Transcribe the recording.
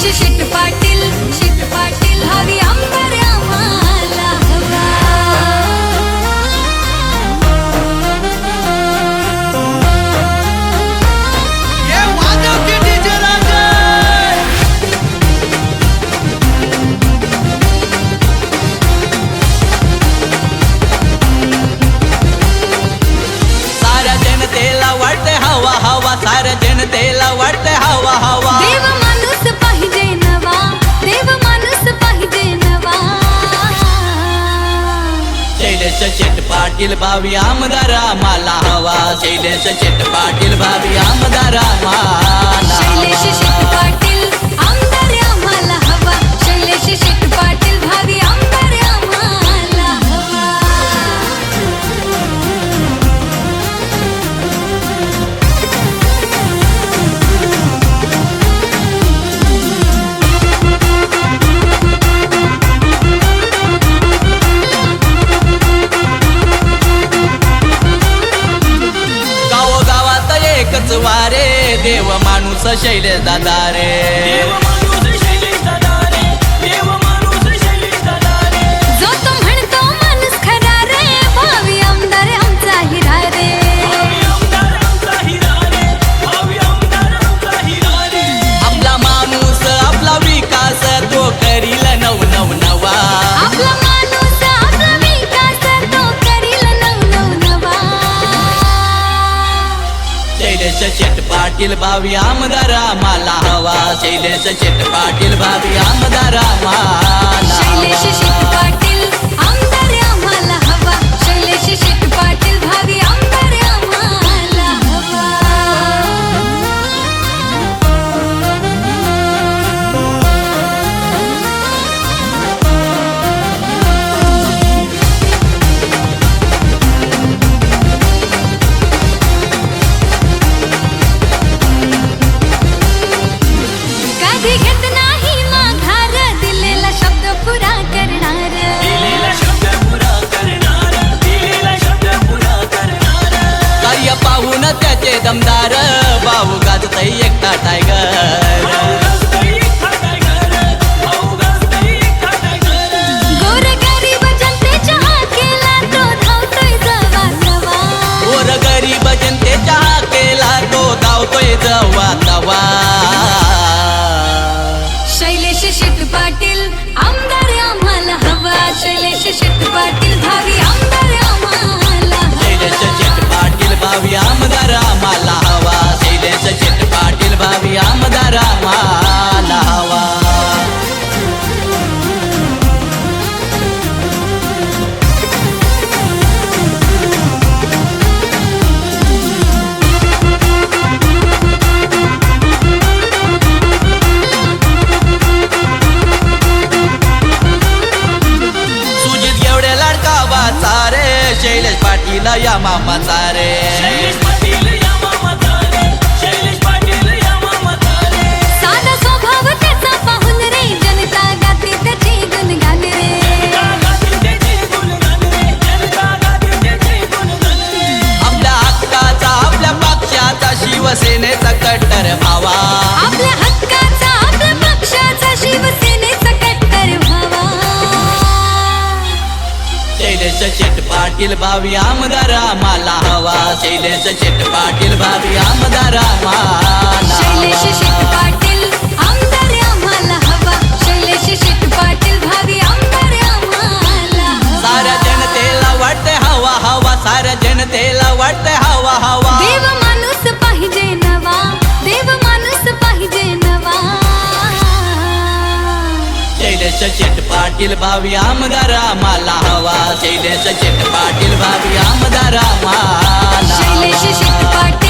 शेट पाटील हवी आमदार आम्हाला हवा. साऱ्या जनतेला वाटते हवा हवा, साऱ्या जनतेला वाटते हवा हवा. देव माणूस पाहिजे नवा, देव माणूस पाहिजे नवा. शैलेश शेट पाटील भावी आमदार आम्हाला हवा. शैलेश शेट पाटील भावी आमदार आम्हाला शैलेश शेट पाटील आमदार आम्हाला हवा. शैलेश शेट पाटील भावी आमदार आम्हाला हवा. गावोगावात एकच वारे, देव माणूस शैलेश दादा रे. जो तो म्हणतो माणूस खरा रे, भावी आमदार आमचा हिरा रे. आपला माणूस आपला विकास तो करील नव नव नवा. आपला माणूस आपला विकास तो करील नव नव नवा. शैलेश शेट पाटील भावी आमदार आम्हाला हवा. शैलेश शेट पाटील भावी आमदार आम्हाला शैलेश शेट पाटील आमदार आम्हाला हवा. शैलेश शेट पाटील भावी आमदार आम्हाला हवा. कधी घेत नाही माघार, दिलेला शब्द पुरा करणार. कार्य पाहून त्याचे दमदार, भाऊ गाजतय एकटा टायगर. गोरगरीब जनतेच्या हाकेला तो धावतोय जवा जवा. गोर गरीब जनतेच्या हाकेला तो धावतोय जवा तवा. शैलेश शेट पाटील आमदार आम्हाला हवा. शैलेश शेट पाटील भावी आमदार आम्हाला शैलेश हवा. शेट पाटील भावी आमदार आम्हाला हवा. शैलेश शेट पाटील भावी आमदार आम्हाला हवा. सुजित एवढे लाडका वाचा रे, शैलेश पाटील या मामाचा रे. साधा स्वभाव त्याचा पाहून रे, जनता गाते त्याचे गुणगान रे. आपल्या हक्काचा आपल्या पक्षाचा शिवसेनेचा कट्टर भावा. आपल्या हक्काचा आपल्या पक्षाचा शिवसेनेचा कट्टर व्हावा. शैलेश शेट पाटील भावी आमदार आम्हाला हवा. शैलेश शेट पाटील भावी आमदार आम्हाला शैलेश शेट पाटील आमदार आम्हाला हवा. शैलेश शेट पाटील भावी आमदार आम्हाला हवा. साऱ्या जनतेला वाटते हवा हवा, साऱ्या जनतेला वाटते हवा हवा. देव माणूस पाहिजे नवा, देव माणूस पाहिजे नवा. शैलेश शेट पाटील भावी आमदार आम्हाला हवा. शैलेश शेट पाटील भावी आमदार आम्हाला शैलेश शेट पाटील